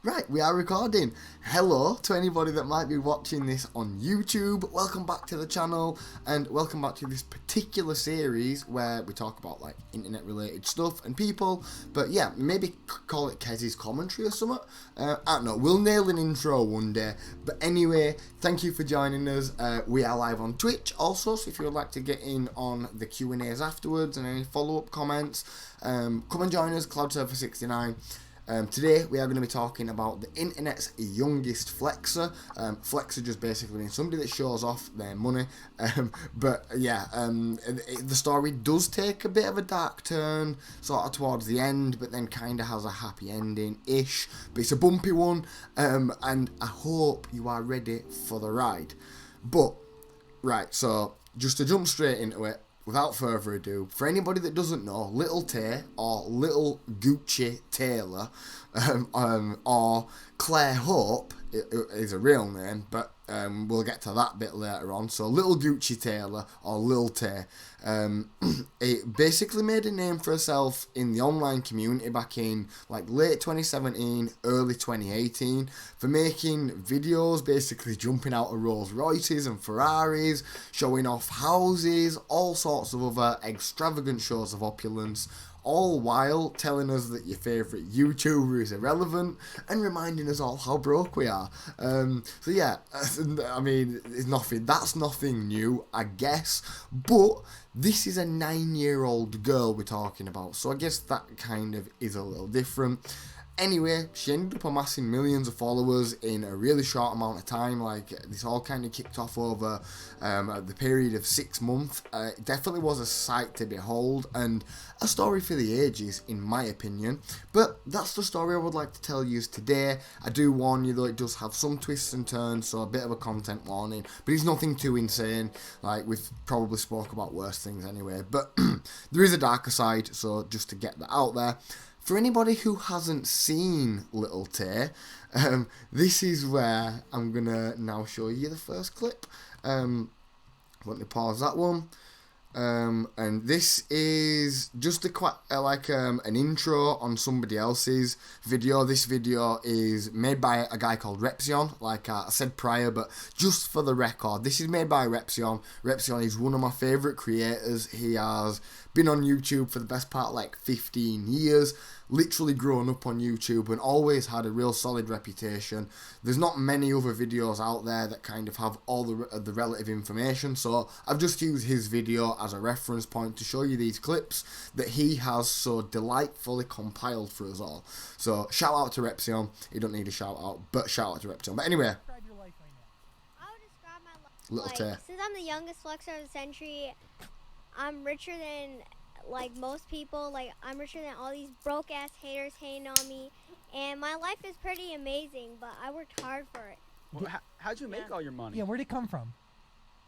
Right, we are recording. Hello to anybody that might be watching this on YouTube. Welcome back to the channel and welcome back to this particular series where we talk about like internet related stuff and people. But yeah, maybe call it Kez's commentary or something. I don't know, we'll nail an intro one day. But anyway, thank you for joining us. We are live on Twitch also, so if you would like to get in on the Q&As afterwards and any follow-up comments, come and join us, Cloudsurfer69. Today we are going to be talking about the internet's youngest flexer. Flexer just basically means somebody that shows off their money. But yeah, the story does take a bit of a dark turn sort of towards the end, but then kind of has a happy ending-ish. But it's a bumpy one, and I hope you are ready for the ride. But, right, so just to jump straight into it, without further ado, for anybody that doesn't know, Lil Tay or Little Gucci Taylor, or Claire Hope is a real name, but we'll get to that bit later on. So Little Gucci Taylor or Lil Tay, it basically made a name for herself in the online community back in like late 2017, early 2018 for making videos basically jumping out of Rolls Royces and Ferraris, showing off houses, all sorts of other extravagant shows of opulence, all while telling us that your favourite YouTuber is irrelevant and reminding us all how broke we are. So yeah, I mean, that's nothing new, I guess, but this is a 9-year-old girl we're talking about, so I guess that kind of is a little different. Anyway, she ended up amassing millions of followers in a really short amount of time. Like, this all kind of kicked off over the period of 6 months. It definitely was a sight to behold and a story for the ages, in my opinion. But that's the story I would like to tell you there. I do warn you, though, it does have some twists and turns, so a bit of a content warning. But it's nothing too insane. Like, we've probably spoke about worse things anyway. But there is a darker side, so just to get that out there. For anybody who hasn't seen Lil Tay, this is where I'm going to now show you the first clip. Let me pause that one. And this is just an intro on somebody else's video. This video is made by a guy called Repzion, like I said prior, but just for the record, this is made by Repzion. Repzion is one of my favourite creators. He has been on YouTube for the best part like 15 years, literally grown up on YouTube and always had a real solid reputation. There's not many other videos out there that kind of have all the relative information, so I've just used his video as a reference point to show you these clips that he has so delightfully compiled for us all. So shout out to Repzion. He don't need a shout out, but shout out to Repzion. But anyway, Lil Tay. Since I'm the youngest flexer of the century, I'm richer than like most people. Like, I'm richer than all these broke ass haters hating on me, and my life is pretty amazing, but I worked hard for it. Well, how'd you make all your money? Yeah, where'd it come from?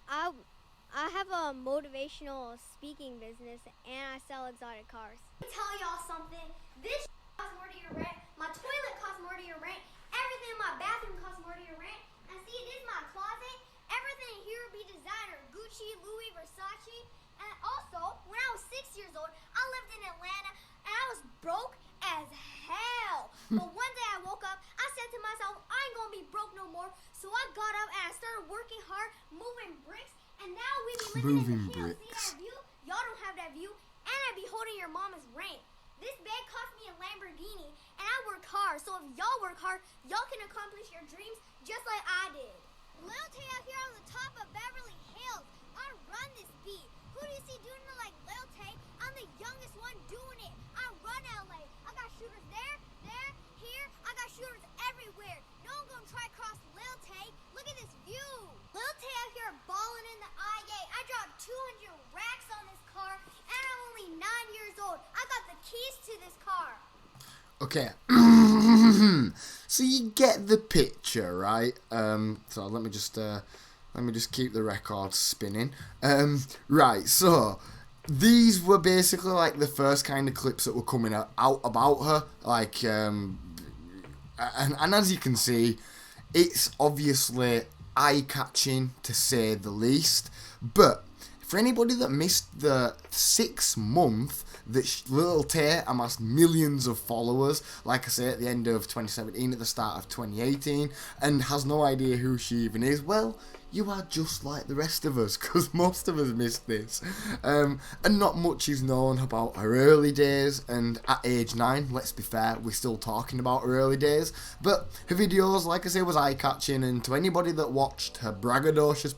I have a motivational speaking business, and I sell exotic cars. Let me tell y'all something. This costs more to your rent. My toilet costs more to your rent. Everything in my bathroom costs more to your rent. And see, this is my closet. Everything here be designer. Gucci, Louis, Versace. And also, when I was 6 years old, I lived in Atlanta, and I was broke as hell. But one day I woke up, I said to myself, I ain't gonna be broke no more. So I got up and I started working hard, moving bricks, and now we be living in the hills. See that view? Y'all don't have that view, and I be holding your mama's rent. This bag cost me a Lamborghini, and I work hard. So if y'all work hard, y'all can accomplish your dreams just like I did. Lil Tay out here on the top of Beverly Hills. I run this beat. Who do you see doing it like Lil Tay? I'm the youngest one doing it. I run LA. I got shooters there, here. I got shooters everywhere. No one gonna try cross Lil Tay. Look at this view. Lil Tay out here balling in the IA. I dropped 200 racks on this car, and I'm only 9 years old. I got the keys to this car. Okay. So you get the picture, right? So let me just keep the record spinning. Right, so these were basically like the first kind of clips that were coming out about her. Like, and as you can see, it's obviously eye-catching to say the least. But for anybody that missed the 6 month that Lil Tay amassed millions of followers, like I say, at the end of 2017, at the start of 2018, and has no idea who she even is, well, you are just like the rest of us, because most of us missed this. And not much is known about her early days, and at age 9, let's be fair, we're still talking about her early days, but her videos, like I say, was eye-catching, and to anybody that watched her braggadocious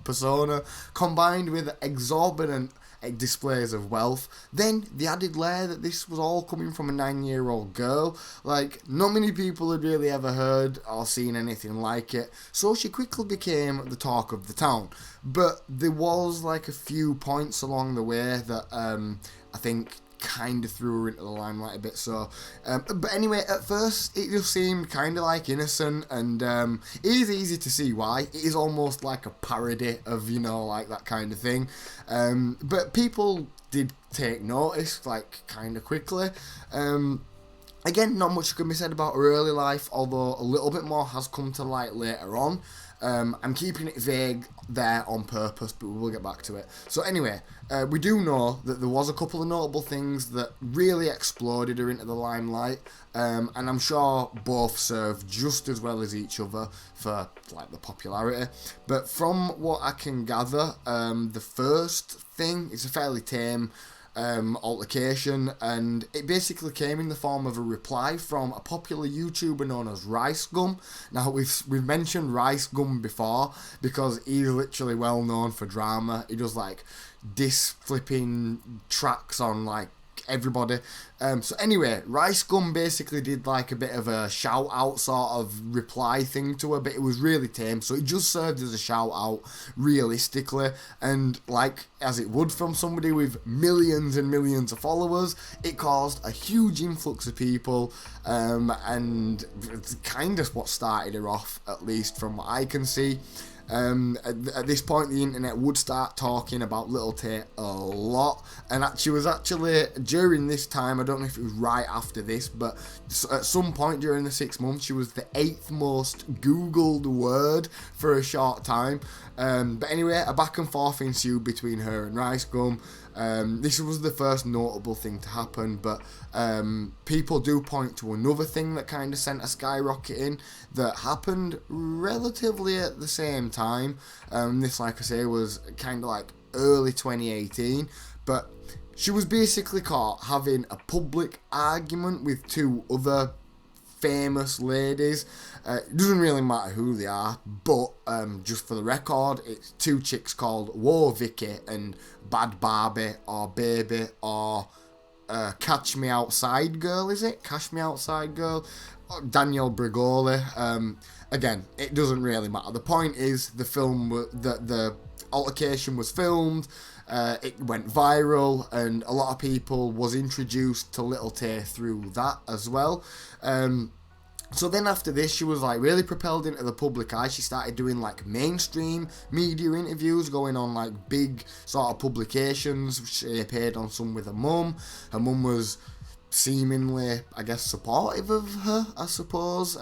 persona, combined with exorbitant displays of wealth, then the added layer that this was all coming from a 9-year-old girl, like, not many people had really ever heard or seen anything like it, so she quickly became the talk of the town. But there was like a few points along the way that I think kind of threw her into the limelight a bit. So but anyway, at first it just seemed kind of like innocent, and it is easy to see why. It is almost like a parody of, you know, like that kind of thing, but people did take notice, like, kind of quickly. Again, not much can be said about her early life, although a little bit more has come to light later on. I'm keeping it vague there on purpose, but we will get back to it. So anyway, we do know that there was a couple of notable things that really exploded her into the limelight, and I'm sure both served just as well as each other for, like, the popularity. But from what I can gather, the first thing is a fairly tame altercation, and it basically came in the form of a reply from a popular YouTuber known as Rice Gum. Now, we've mentioned Rice Gum before because he's literally well known for drama. He does like diss flipping tracks on like everybody. So anyway, Rice Gum basically did like a bit of a shout out sort of reply thing to her, but it was really tame, so it just served as a shout out realistically, and like as it would from somebody with millions and millions of followers, it caused a huge influx of people, and it's kind of what started her off, at least from what I can see. At this point, the internet would start talking about Lil Tay a lot, and she was actually, during this time, I don't know if it was right after this, but at some point during the 6 months, she was the 8th most googled word for a short time. But anyway, a back and forth ensued between her and Rice Gum. This was the first notable thing to happen, but people do point to another thing that kind of sent a skyrocketing that happened relatively at the same time. This, like I say, was kind of like early 2018, but she was basically caught having a public argument with 2 other famous ladies. It doesn't really matter who they are, but just for the record, it's 2 chicks called Whoa Vicky and Bad Barbie or Baby or Catch Me Outside Girl, is it? Cash Me Outside Girl? Danielle Bregoli. Again, it doesn't really matter. The point is, the altercation was filmed, it went viral, and a lot of people was introduced to Lil Tay through that as well. So then after this, she was like really propelled into the public eye. She started doing like mainstream media interviews, going on like big sort of publications. She appeared on some with her mum. Her mum was seemingly, I guess, supportive of her, I suppose.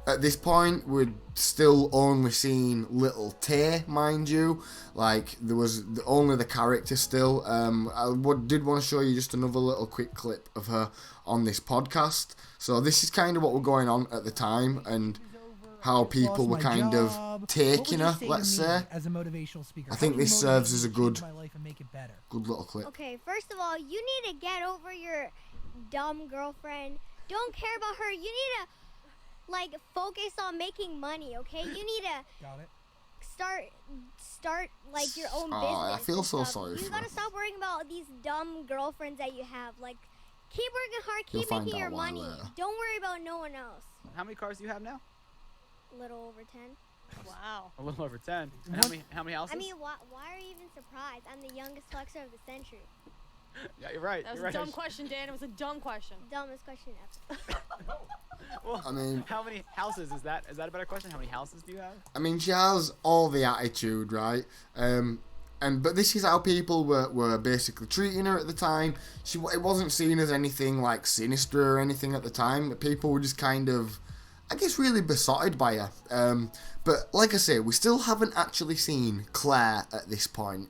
At this point, we'd still only seen Lil Tay, mind you. Like, there was only the character still. I did want to show you just another little quick clip of her on this podcast. So this is kind of what was going on at the time, and how people were kind of taking her, let's say. As a motivational speaker, I think this serves as a good little clip. Okay, first of all, you need to get over your dumb girlfriend. Don't care about her. You need to, like, focus on making money, okay? You need to start like your own business. I feel so sorry for you. You gotta stop worrying about these dumb girlfriends that you have. Like, keep working hard, keep making your money. Don't worry about no one else. How many cars do you have now? A little over 10. Wow. A little over 10. And how many houses? I mean, why are you even surprised? I'm the youngest flexer of the century. Yeah, you're right. That was a dumb question, Dan. It was a dumb question. Dumbest question ever. Well, I mean, how many houses is that? Is that a better question? How many houses do you have? I mean, she has all the attitude, right? But this is how people were basically treating her at the time. It wasn't seen as anything like sinister or anything at the time. People were just kind of I guess, really besotted by her. But like I say, we still haven't actually seen Claire at this point.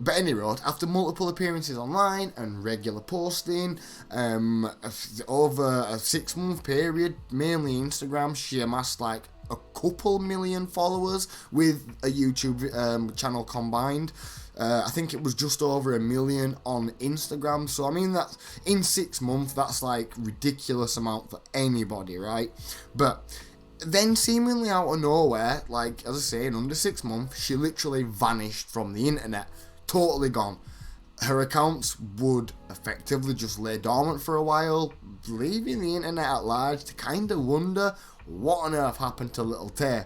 But anyway, after multiple appearances online and regular posting, over a 6-month period, mainly Instagram, she amassed like a couple million followers with a YouTube channel combined. I think it was just over 1 million on Instagram. So I mean, that's in 6 months, that's like ridiculous amount for anybody, right? But then seemingly out of nowhere, like as I say, in under 6 months, she literally vanished from the internet. Totally gone. Her accounts would effectively just lay dormant for a while, leaving the internet at large to kind of wonder what on earth happened to Lil Tay.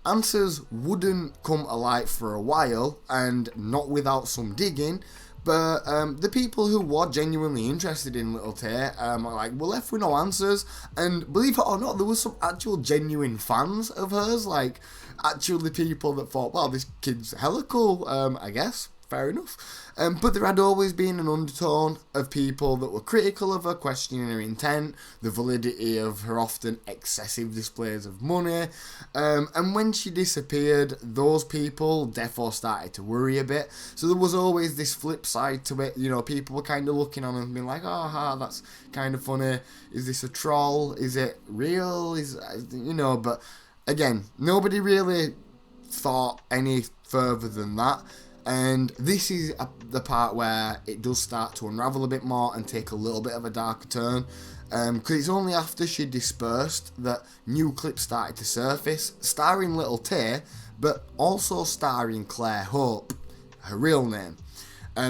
Answers wouldn't come to light for a while, and not without some digging, but the people who were genuinely interested in Lil Tay are like, we're left with no answers. And believe it or not, there was some actual genuine fans of hers, like actually people that thought, wow, this kid's hella cool, I guess. Fair enough. But there had always been an undertone of people that were critical of her, questioning her intent, the validity of her often excessive displays of money. And when she disappeared, those people therefore started to worry a bit. So there was always this flip side to it. You know, people were kind of looking on and being like, oh, that's kind of funny. Is this a troll? Is it real? But again, nobody really thought any further than that. And this is the part where it does start to unravel a bit more and take a little bit of a darker turn. Because it's only after she dispersed that new clips started to surface, starring Lil Tay, but also starring Claire Hope, her real name.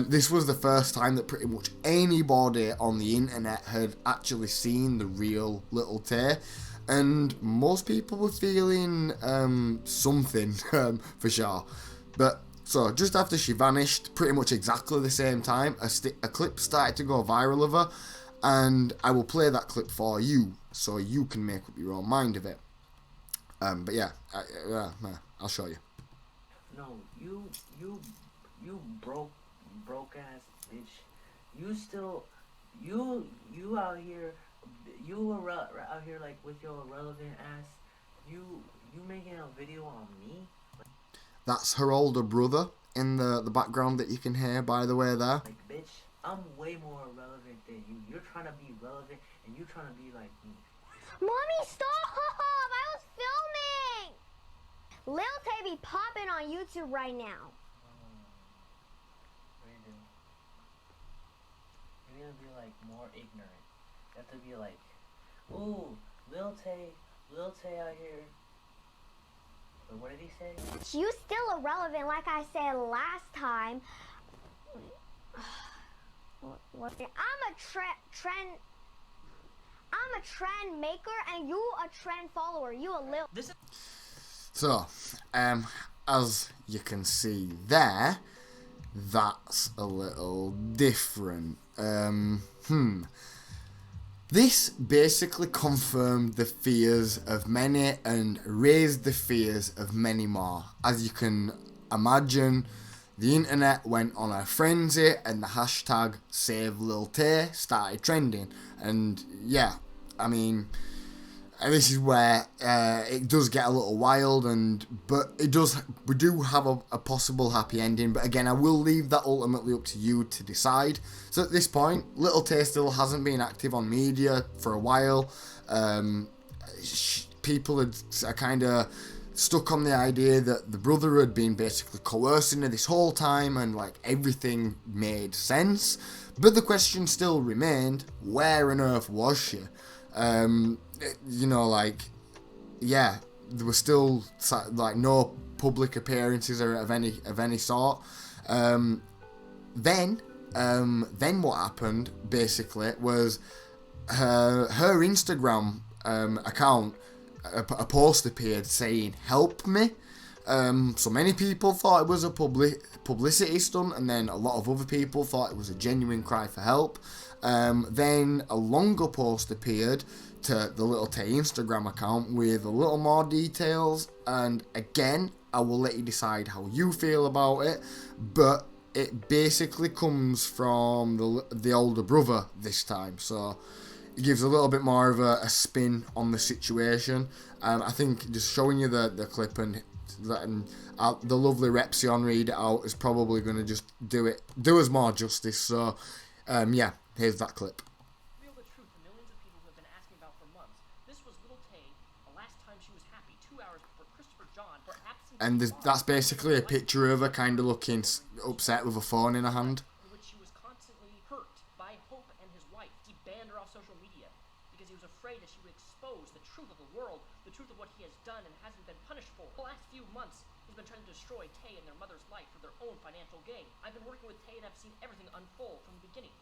This was the first time that pretty much anybody on the internet had actually seen the real Lil Tay. And most people were feeling something, for sure. But so just after she vanished, pretty much exactly the same time, a clip started to go viral of her, and I will play that clip for you so you can make up your own mind of it. But yeah, I'll show you. No, you broke ass bitch. You out here, out here like with your irrelevant ass. You making a video on me? That's her older brother in the background that you can hear, by the way, there. Like, bitch, I'm way more relevant than you. You're trying to be relevant, and you're trying to be like me. Mommy, stop! I was filming! Lil Tay be popping on YouTube right now. What do you do? You need to be, like, more ignorant. You have to be like, ooh, Lil Tay out here. But what did he say? You still irrelevant, like I said last time. What? I'm a trend maker, and you a trend follower. You a Lil. So, as you can see there, that's a little different. This basically confirmed the fears of many and raised the fears of many more. As you can imagine, the internet went on a frenzy and the hashtag #SaveLilTay started trending. And yeah, I mean, this is where it does get a little wild, but we do have a possible happy ending. But again, I will leave that ultimately up to you to decide. So at this point, Lil Tay still hasn't been active on media for a while. People are kind of stuck on the idea that the brother had been basically coercing her this whole time, and like everything made sense. But the question still remained: where on earth was she? There was still like no public appearances or of any sort. Then what happened basically was her Instagram account, a post appeared saying "help me." So many people thought it was a publicity stunt, and then a lot of other people thought it was a genuine cry for help. Then a longer post appeared to the Lil Tay Instagram account with a little more details, and again, I will let you decide how you feel about it, but it basically comes from the older brother this time. So gives a little bit more of a spin on the situation. I think just showing you the clip and letting the lovely Repsion read it out is probably going to just do us more justice. So, yeah, here's that clip. Reveal the truth to millions of people who have been asking about for months. This was Lil Tay, the last time she was happy, 2 hours before Christopher John, her absence. And that's basically a picture of her kind of looking upset with a phone in her hand. In which she was constantly hurt by Hope and his wife. He banned her off social media because he was afraid that she would expose the truth of the world, the truth of what he has done and hasn't been punished for. The last few months, he's been trying to destroy Tay and their mother's life for their own financial gain. I've been working with Tay and I've seen everything unfold from the beginning.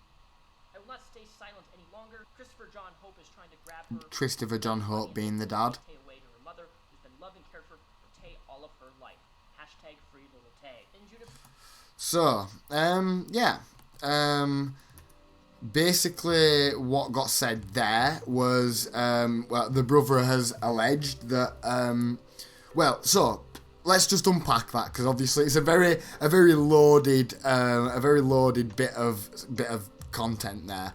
I will not stay silent any longer. Christopher John Hope is trying to grab her. Christopher John Hope being the dad. Tay away to her mother, who's been loving care for Tay all of her life. Hashtag free Lil Tay. And Judah. So, yeah. Basically, what got said there was, well, the brother has alleged that, well, so let's just unpack that because obviously it's a very loaded bit of content there.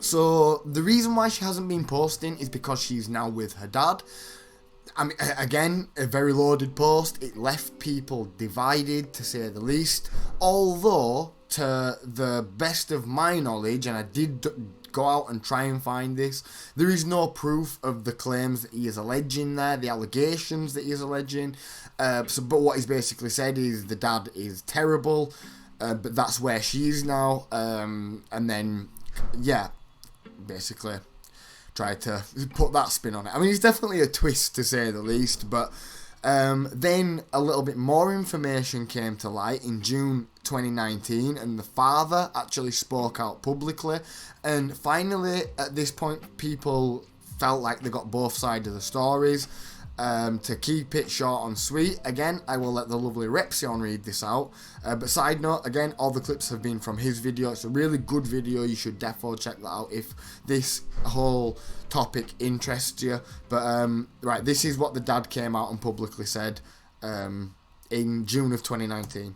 So the reason why she hasn't been posting is because she's now with her dad. I mean, again, a very loaded post. It left people divided, to say the least. Although, to the best of my knowledge, and I did go out and try and find this, there is no proof of the claims that he is alleging there, the allegations that he is alleging. But what he's basically said is the dad is terrible, but that's where she is now. And then, yeah, basically tried to put that spin on it. I mean, it's definitely a twist, to say the least, but then a little bit more information came to light in June 2019, and the father actually spoke out publicly, and finally at this point people felt like they got both sides of the stories. To keep it short and sweet, again, I will let the lovely Repsion read this out. But side note, again, all the clips have been from his video. It's a really good video. You should definitely check that out if this whole topic interests you. But, right, this is what the dad came out and publicly said in June of 2019.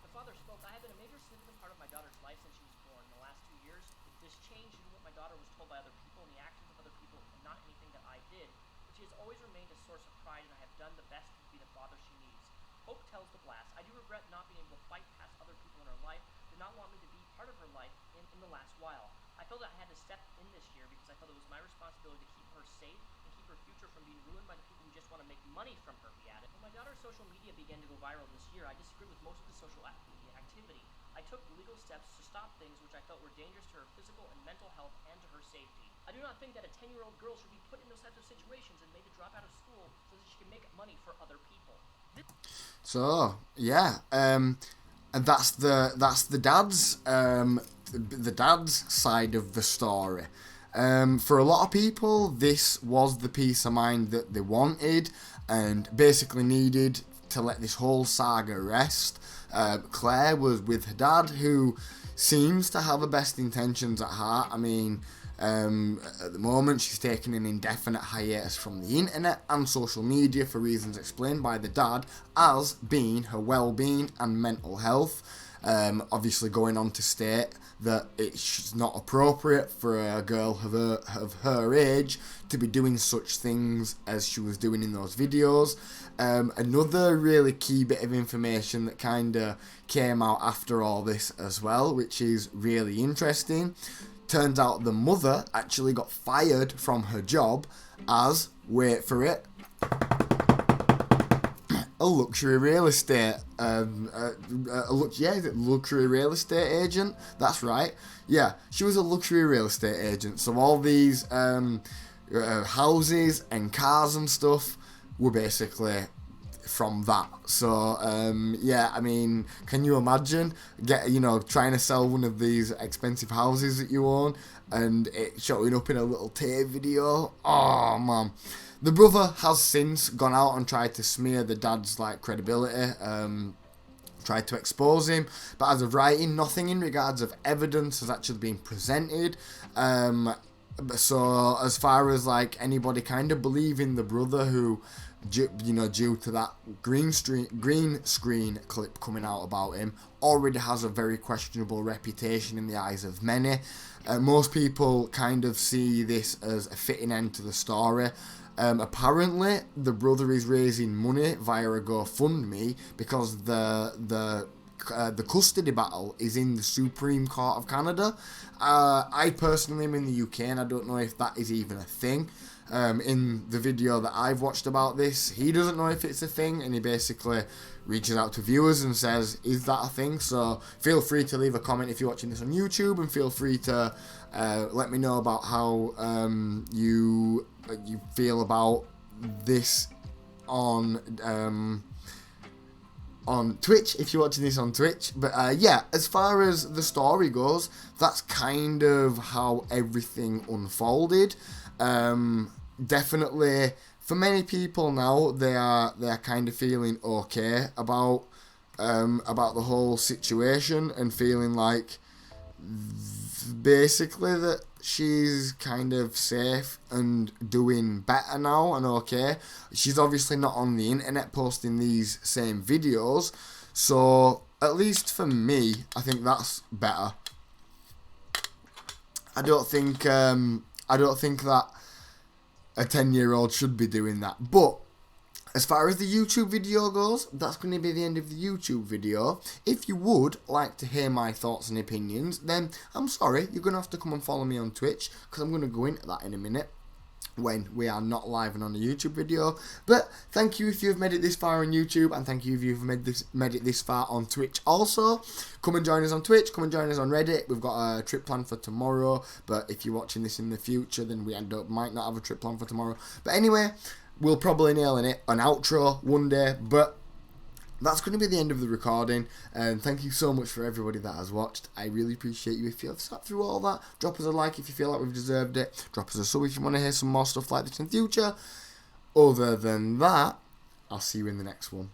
The father spoke. I have been a major significant part of my daughter's life since she was born. In the last 2 years, this changed in what my daughter was told by other people and the actions of other people, and not anything that I did. But she has always remained a source of pride, and I have done the best to be the father she needs. Hope tells the blast. I do regret not being able to fight past other people in her life, did not want me to be part of her life in the last while. I felt that I had to step in this year because I felt it was my responsibility to keep her safe and keep her future from being ruined by the people who just want to make money from her, he added. When my daughter's social media began to go viral this year, I disagreed with most of the social media activity. I took legal steps to stop things which I felt were dangerous to her physical and mental health and to her safety. I do not think that a 10-year-old girl should be put in those types of situations and made to drop out of school so that she can make money for other people. So yeah, and that's the dad's side of the story. For a lot of people, this was the peace of mind that they wanted and basically needed to let this whole saga rest. Claire was with her dad, who seems to have the best intentions at heart. I mean, at the moment she's taking an indefinite hiatus from the internet and social media for reasons explained by the dad as being her well-being and mental health. Obviously going on to state that it's not appropriate for a girl of her age to be doing such things as she was doing in those videos. Another really key bit of information that kind of came out after all this as well, which is really interesting. Turns out the mother actually got fired from her job as, wait for it, a luxury real estate, luxury real estate agent. That's right. Yeah, she was a luxury real estate agent. So all these houses and cars and stuff were basically from that. So yeah, I mean, can you imagine trying to sell one of these expensive houses that you own and it showing up in a Lil Tay video? Oh man. The brother has since gone out and tried to smear the dad's credibility, tried to expose him, but as of writing, nothing in regards of evidence has actually been presented. So as far as anybody kind of believing the brother who due to that green screen clip coming out about him, already has a very questionable reputation in the eyes of many. Most people kind of see this as a fitting end to the story. Apparently, the brother is raising money via a GoFundMe because the custody battle is in the Supreme Court of Canada. I personally am in the UK, and I don't know if that is even a thing. In the video that I've watched about this, he doesn't know if it's a thing, and he basically reaches out to viewers and says, is that a thing? So feel free to leave a comment if you're watching this on YouTube, and feel free to let me know about how you feel about this on Twitch, if you're watching this on Twitch. But yeah, as far as the story goes, that's kind of how everything unfolded. Definitely, for many people now, they are kind of feeling okay about the whole situation, and feeling like basically that she's kind of safe and doing better now and okay. She's obviously not on the internet posting these same videos, so at least for me, I think that's better. I don't think that a 10-year-old should be doing that. But as far as the YouTube video goes, that's going to be the end of the YouTube video. If you would like to hear my thoughts and opinions, then I'm sorry, you're going to have to come and follow me on Twitch, because I'm going to go into that in a minute when we are not live and on a YouTube video. But thank you if you've made it this far on YouTube, and thank you if you've made it this far on Twitch also. Come and join us on Twitch, come and join us on Reddit. We've got a trip planned for tomorrow, but if you're watching this in the future, then we might not have a trip planned for tomorrow. But anyway, we'll probably nail in it an outro one day, but that's going to be the end of the recording. And thank you so much for everybody that has watched. I really appreciate you. If you have sat through all that, drop us a like if you feel like we've deserved it. Drop us a sub if you want to hear some more stuff like this in the future. Other than that, I'll see you in the next one.